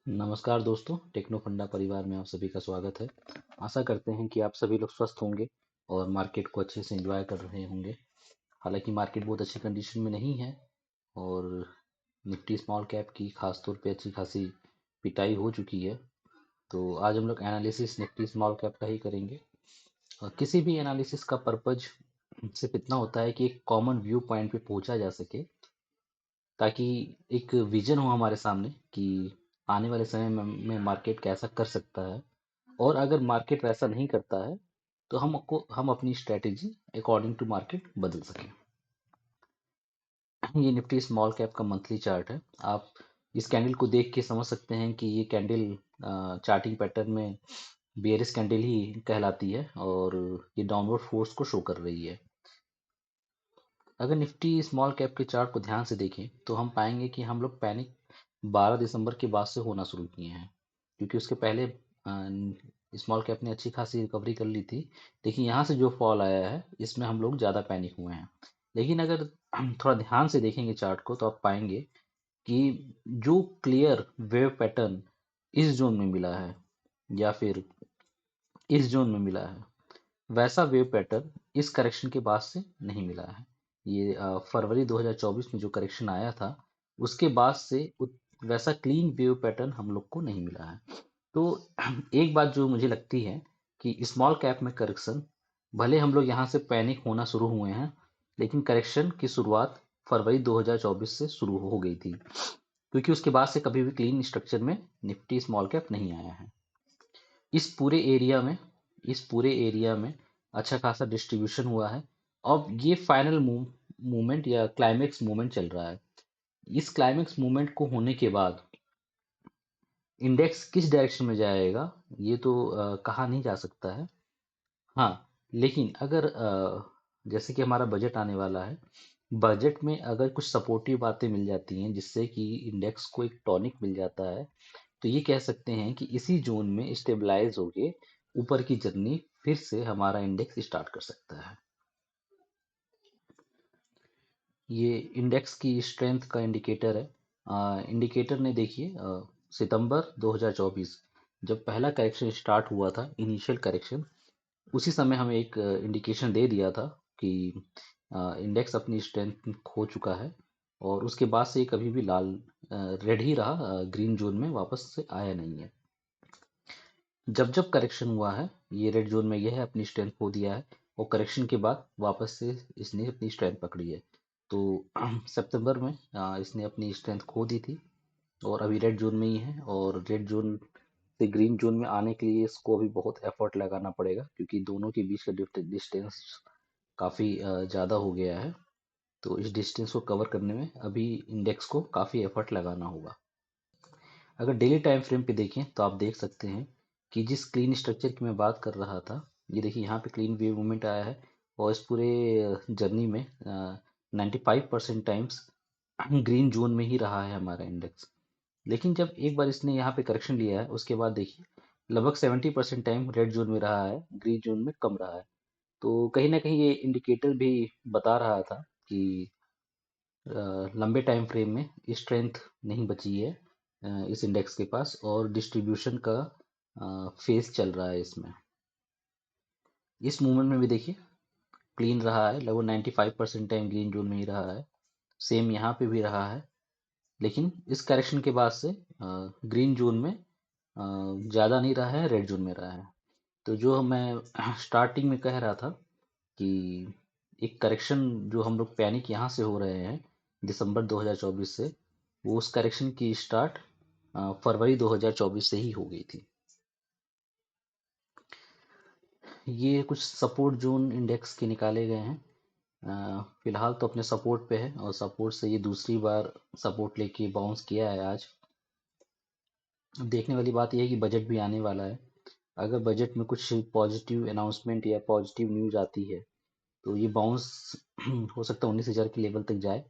नमस्कार दोस्तों, टेक्नो फंडा परिवार में आप सभी का स्वागत है। आशा करते हैं कि आप सभी लोग स्वस्थ होंगे और मार्केट को अच्छे से एंजॉय कर रहे होंगे। हालांकि मार्केट बहुत अच्छी कंडीशन में नहीं है और निफ्टी स्मॉल कैप की खास तौर पे अच्छी खासी पिटाई हो चुकी है। तो आज हम लोग एनालिसिस निफ्टी स्मॉल कैप का ही करेंगे। और किसी भी एनालिसिस का पर्पज सिर्फ इतना होता है कि एक कॉमन व्यू पॉइंट पे पहुंचा जा सके, ताकि एक विजन हो हमारे सामने कि आने वाले समय में मार्केट कैसा कर सकता है। और अगर मार्केट वैसा नहीं करता है तो हम अपनी स्ट्रेटेजी अकॉर्डिंग टू मार्केट बदल सकें। ये निफ्टी स्मॉल कैप का मंथली चार्ट है। आप इस कैंडल को देख के समझ सकते हैं कि ये कैंडल चार्टिंग पैटर्न में बेयरिश कैंडल ही कहलाती है और ये डाउनवर्ड फोर्स को शो कर रही है। अगर निफ्टी स्मॉल कैप के चार्ट को ध्यान से देखें तो हम पाएंगे कि हम लोग पैनिक 12 दिसंबर के बाद से होना शुरू किए हैं, क्योंकि उसके पहले स्मॉल कैप ने अच्छी खासी रिकवरी कर ली थी। लेकिन यहाँ से जो फॉल आया है इसमें हम लोग ज़्यादा पैनिक हुए हैं। लेकिन अगर हम थोड़ा ध्यान से देखेंगे चार्ट को तो आप पाएंगे कि जो क्लियर वेव पैटर्न इस जोन में मिला है या फिर इस जोन में मिला है, वैसा वेव पैटर्न इस करेक्शन के बाद से नहीं मिला है। ये फरवरी 2024 में जो करेक्शन आया था उसके बाद से वैसा क्लीन वेव पैटर्न हम लोग को नहीं मिला है। तो एक बात जो मुझे लगती है कि स्मॉल कैप में करेक्शन, भले हम लोग यहाँ से पैनिक होना शुरू हुए हैं, लेकिन करेक्शन की शुरुआत फरवरी 2024 से शुरू हो गई थी, क्योंकि उसके बाद से कभी भी क्लीन स्ट्रक्चर में निफ्टी स्मॉल कैप नहीं आया है। इस पूरे एरिया में इस पूरे एरिया में अच्छा खासा डिस्ट्रीब्यूशन हुआ है। अब ये फाइनल मूवमेंट या क्लाइमेक्स मूवमेंट चल रहा है। इस क्लाइमेक्स मूवमेंट को होने के बाद इंडेक्स किस डायरेक्शन में जाएगा ये तो कहा नहीं जा सकता है। हाँ, लेकिन अगर जैसे कि हमारा बजट आने वाला है, बजट में अगर कुछ सपोर्टिव बातें मिल जाती हैं जिससे कि इंडेक्स को एक टॉनिक मिल जाता है, तो ये कह सकते हैं कि इसी जोन में स्टेबलाइज होके ऊपर की जर्नी फिर से हमारा इंडेक्स स्टार्ट कर सकता है। ये इंडेक्स की स्ट्रेंथ का इंडिकेटर है। इंडिकेटर ने देखिए, सितंबर 2024 जब पहला करेक्शन स्टार्ट हुआ था, इनिशियल करेक्शन, उसी समय हमें एक इंडिकेशन दे दिया था कि इंडेक्स अपनी स्ट्रेंथ खो चुका है। और उसके बाद से ये कभी भी लाल रेड ही रहा, ग्रीन जोन में वापस से आया नहीं है। जब जब करेक्शन हुआ है ये रेड जोन में यह है अपनी स्ट्रेंथ खो दिया है, और करेक्शन के बाद वापस से इसने अपनी स्ट्रेंथ पकड़ी है। तो सितंबर में इसने अपनी स्ट्रेंथ खो दी थी और अभी रेड जोन में ही है। और रेड जोन से ग्रीन जोन में आने के लिए इसको अभी बहुत एफर्ट लगाना पड़ेगा, क्योंकि दोनों के बीच का डिस्टेंस काफ़ी ज़्यादा हो गया है। तो इस डिस्टेंस को कवर करने में अभी इंडेक्स को काफ़ी एफर्ट लगाना होगा। अगर डेली टाइम फ्रेम पे देखें तो आप देख सकते हैं कि जिस क्लीन स्ट्रक्चर की मैं बात कर रहा था, ये देखिए यहाँ पे क्लीन वेव मूवमेंट आया है। और इस पूरे जर्नी में 95% टाइम्स ग्रीन जोन में ही रहा है हमारा इंडेक्स। लेकिन जब एक बार इसने यहाँ पे करेक्शन लिया है उसके बाद देखिए लगभग 70% टाइम रेड जोन में रहा है, ग्रीन जोन में कम रहा है। तो कहीं ना कहीं ये इंडिकेटर भी बता रहा था कि लंबे टाइम फ्रेम में स्ट्रेंथ नहीं बची है इस इंडेक्स के पास, और डिस्ट्रीब्यूशन का फेज चल रहा है इसमें। इस मूवमेंट में भी देखिए क्लीन रहा है, लगभग 95% टाइम ग्रीन जोन में ही रहा है। सेम यहाँ पे भी रहा है। लेकिन इस करेक्शन के बाद से ग्रीन जोन में ज़्यादा नहीं रहा है, रेड जोन में रहा है। तो जो मैं स्टार्टिंग में कह रहा था कि एक करेक्शन जो हम लोग पैनिक यहाँ से हो रहे हैं दिसंबर 2024 से, वो उस करेक्शन की स्टार्ट फरवरी 2024 से ही हो गई थी। ये कुछ सपोर्ट जोन इंडेक्स के निकाले गए हैं। फिलहाल तो अपने सपोर्ट पे है और सपोर्ट से ये दूसरी बार सपोर्ट लेके बाउंस किया है आज। अब देखने वाली बात यह है कि बजट भी आने वाला है। अगर बजट में कुछ पॉजिटिव अनाउंसमेंट या पॉजिटिव न्यूज आती है तो ये बाउंस हो सकता है 19,000 के लेवल तक जाए।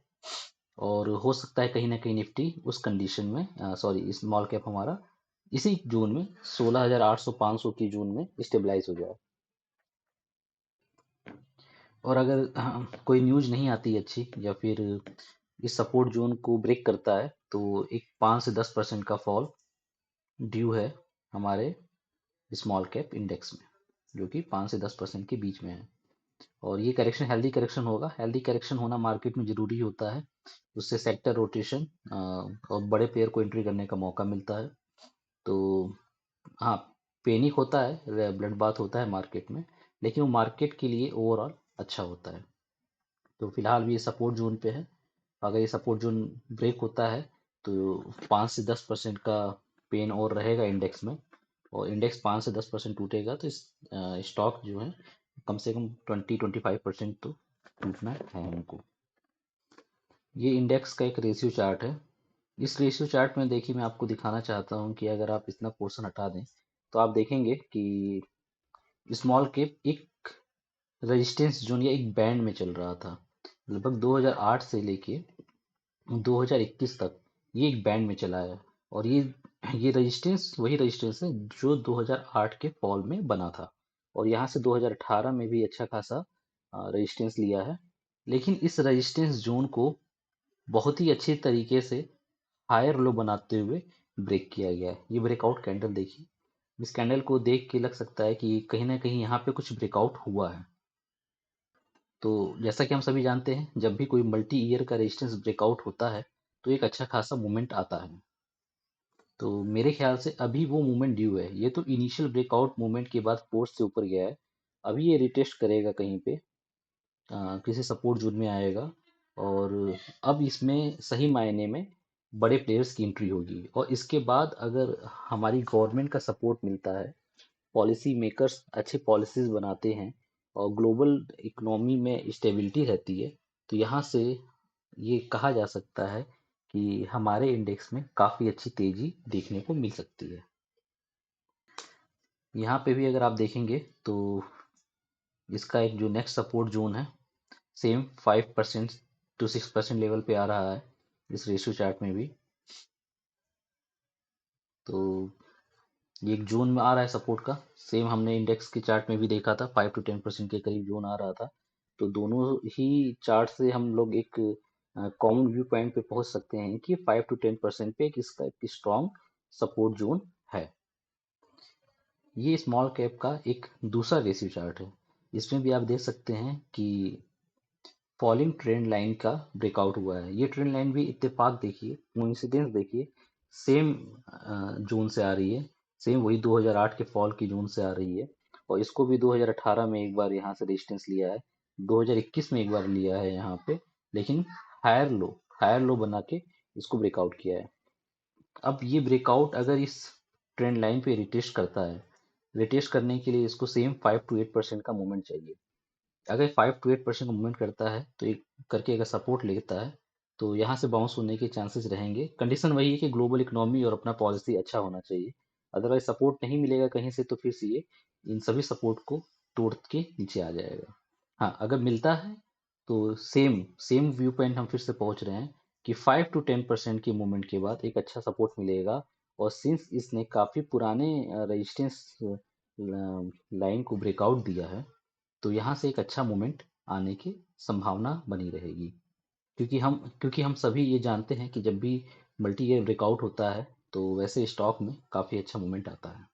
और हो सकता है कहीं ना कहीं निफ्टी उस कंडीशन में, सॉरी स्मॉल कैप हमारा इसी जून में 16,800 500 की जून में स्टेबलाइज हो जाए। और अगर कोई न्यूज नहीं आती अच्छी या फिर इस सपोर्ट जोन को ब्रेक करता है तो एक 5 से 10% का फॉल ड्यू है हमारे स्मॉल कैप इंडेक्स में, जो कि 5 से 10% के बीच में है। और ये करेक्शन हेल्दी करेक्शन होगा। हेल्दी करेक्शन होना मार्केट में जरूरी होता है, उससे सेक्टर रोटेशन और बड़े प्लेयर को एंट्री करने का मौका मिलता है। तो हाँ, पैनिक होता है, ब्लड बाथ होता है मार्केट में, लेकिन वो मार्केट के लिए ओवरऑल अच्छा होता है। तो फिलहाल भी ये सपोर्ट जोन पे है। अगर ये सपोर्ट जोन ब्रेक होता है तो 5 से 10% का पेन और रहेगा इंडेक्स में, और इंडेक्स 5 से 10% टूटेगा तो इस स्टॉक जो है कम से कम 20-25% तो टूटना है उनको। ये इंडेक्स का एक रेशियो चार्ट है। इस रेशियो चार्ट में देखिए, मैं आपको दिखाना चाहता हूँ कि अगर आप इतना पोर्शन हटा दें तो आप देखेंगे कि स्मॉल कैप एक रेजिस्टेंस जोन या एक बैंड में चल रहा था। लगभग 2008 से लेके 2021 तक ये एक बैंड में चला है। और ये रेजिस्टेंस वही रेजिस्टेंस है जो 2008 के फॉल में बना था, और यहाँ से 2018 में भी अच्छा खासा रेजिस्टेंस लिया है। लेकिन इस रेजिस्टेंस जोन को बहुत ही अच्छे तरीके से हायर लो बनाते हुए ब्रेक किया गया है। ये ब्रेकआउट कैंडल देखिए, इस कैंडल को देख के लग सकता है कि कहीं ना कहीं यहाँ पे कुछ ब्रेकआउट हुआ है। तो जैसा कि हम सभी जानते हैं, जब भी कोई मल्टी ईयर का रेजिस्टेंस ब्रेकआउट होता है तो एक अच्छा खासा मूवमेंट आता है। तो मेरे ख्याल से अभी वो मूवमेंट ड्यू है। ये तो इनिशियल ब्रेकआउट मूवमेंट के बाद फोर्स से ऊपर गया है। अभी ये रिटेस्ट करेगा कहीं पे, किसी सपोर्ट जोन में आएगा, और अब इसमें सही मायने में बड़े प्लेयर्स की एंट्री होगी। और इसके बाद अगर हमारी गवर्नमेंट का सपोर्ट मिलता है, पॉलिसी मेकर्स अच्छे पॉलिसीज बनाते हैं, और ग्लोबल इकोनॉमी में स्टेबिलिटी रहती है, तो यहाँ से ये कहा जा सकता है कि हमारे इंडेक्स में काफ़ी अच्छी तेजी देखने को मिल सकती है। यहाँ पे भी अगर आप देखेंगे तो इसका एक जो नेक्स्ट सपोर्ट जोन है, सेम 5% to 6% लेवल पे आ रहा है इस रेशियो चार्ट में भी। तो ये एक जोन में आ रहा है सपोर्ट का। सेम हमने इंडेक्स के चार्ट में भी देखा था, 5 to 10% के करीब जोन आ रहा था। तो दोनों ही चार्ट से हम लोग एक कॉमन व्यू पॉइंट पे पहुंच सकते हैं कि 5 to 10% पे एक इसका एक स्ट्रॉन्ग सपोर्ट जोन है। ये स्मॉल कैप का एक दूसरा रेशियो चार्ट है। इसमें भी आप देख सकते हैं कि फॉलिंग ट्रेंड लाइन का ब्रेकआउट हुआ है। ये ट्रेंड लाइन भी इत्तेफाक देखिए, कोइंसिडेंस देखिए, सेम जोन से आ रही है। सेम वही 2008 के फॉल की जोन से आ रही है। और इसको भी 2018 में एक बार यहाँ से रेजिस्टेंस लिया है, 2021 में एक बार लिया है यहाँ पे, लेकिन हायर लो हायर लो बना के इसको ब्रेकआउट किया है। अब ये ब्रेकआउट अगर इस ट्रेंड लाइन पे रिटेस्ट करता है, रिटेस्ट करने के लिए इसको सेम 5 to 8% का मूवमेंट चाहिए। अगर 5 to 8% मूवमेंट करता है तो एक करके अगर सपोर्ट लेता है तो यहाँ से बाउंस होने के चांसेस रहेंगे। कंडीशन वही है कि ग्लोबल इकोनॉमी और अपना पॉलिसी अच्छा होना चाहिए। अदरवाइज सपोर्ट नहीं मिलेगा कहीं से तो फिर से ये इन सभी सपोर्ट को तोड़ के नीचे आ जाएगा। हाँ, अगर मिलता है तो सेम सेम व्यू पॉइंट हम फिर से पहुंच रहे हैं कि 5 to 10% की मूवमेंट के बाद एक अच्छा सपोर्ट मिलेगा। और सिंस इसने काफ़ी पुराने रेजिस्टेंस लाइन को ब्रेकआउट दिया है, तो यहाँ से एक अच्छा मोमेंट आने की संभावना बनी रहेगी। क्योंकि हम सभी ये जानते हैं कि जब भी मल्टी ईयर ब्रेकआउट होता है तो वैसे स्टॉक में काफ़ी अच्छा मोमेंट आता है।